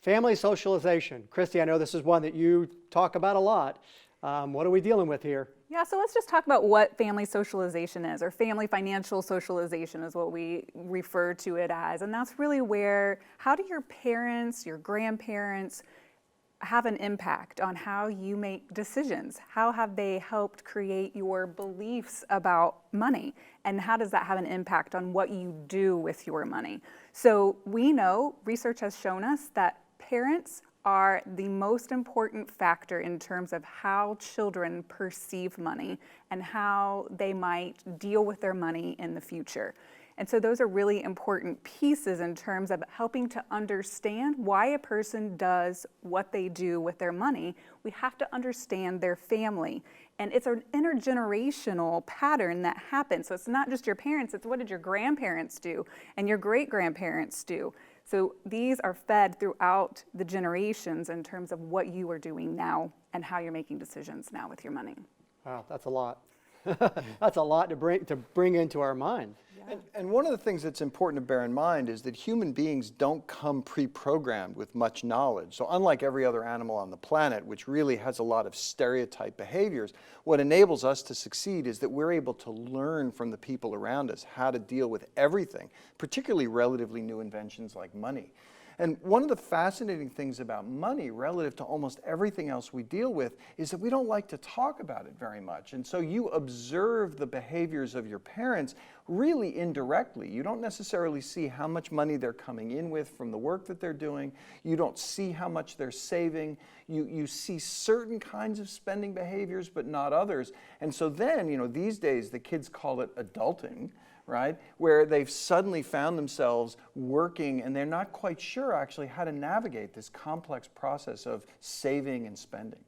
Family socialization. Kristy, I know this is one that you talk about a lot. What are we dealing with here? Yeah, so let's just talk about what family socialization is, or family financial socialization is what we refer to it as. And that's really where, how do your parents, your grandparents have an impact on how you make decisions? How have they helped create your beliefs about money? And how does that have an impact on what you do with your money? So we know, research has shown us that parents are the most important factor in terms of how children perceive money and how they might deal with their money in the future. And so those are really important pieces in terms of helping to understand why a person does what they do with their money. We have to understand their family. And it's an intergenerational pattern that happens. So it's not just your parents, it's what did your grandparents do and your great-grandparents do. So these are fed throughout the generations in terms of what you are doing now and how you're making decisions now with your money. Wow, that's a lot. That's a lot to bring into our mind. Yeah. And one of the things that's important to bear in mind is that human beings don't come pre-programmed with much knowledge. So unlike every other animal on the planet, which really has a lot of stereotype behaviors, what enables us to succeed is that we're able to learn from the people around us how to deal with everything, particularly relatively new inventions like money. And one of the fascinating things about money relative to almost everything else we deal with is that we don't like to talk about it very much. And so you observe the behaviors of your parents really indirectly. You don't necessarily see how much money they're coming in with from the work that they're doing. You don't see how much they're saving. You see certain kinds of spending behaviors, but not others. And so then, these days the kids call it adulting, right? Where they've suddenly found themselves working and they're not quite sure actually how to navigate this complex process of saving and spending.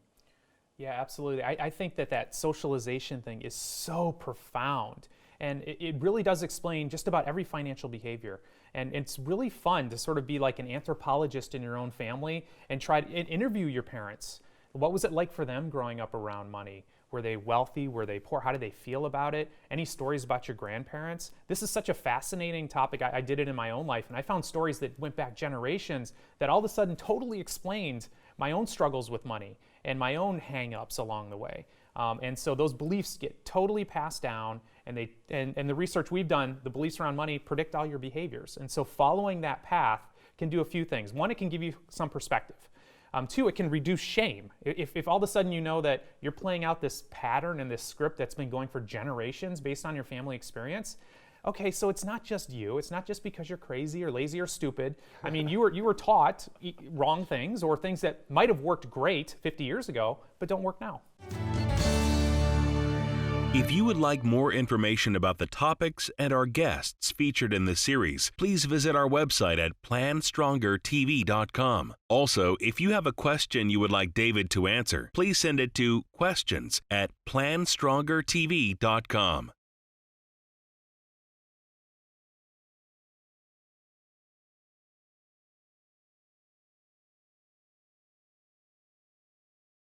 Yeah, absolutely. I think that socialization thing is so profound, and it really does explain just about every financial behavior. And it's really fun to sort of be like an anthropologist in your own family and try to interview your parents. What was it like for them growing up around money? Were they wealthy? Were they poor? How did they feel about it? Any stories about your grandparents? This is such a fascinating topic. I did it in my own life, and I found stories that went back generations that all of a sudden totally explained my own struggles with money and my own hang-ups along the way. And so those beliefs get totally passed down, and the research we've done, the beliefs around money predict all your behaviors. And so following that path can do a few things. One, it can give you some perspective. Two, it can reduce shame. If all of a sudden you know that you're playing out this pattern and this script that's been going for generations based on your family experience, okay, so it's not just you. It's not just because you're crazy or lazy or stupid. I mean, you were taught wrong things or things that might have worked great 50 years ago, but don't work now. If you would like more information about the topics and our guests featured in this series, please visit our website at PlanStrongerTV.com. Also, if you have a question you would like David to answer, please send it to questions@PlanStrongerTV.com.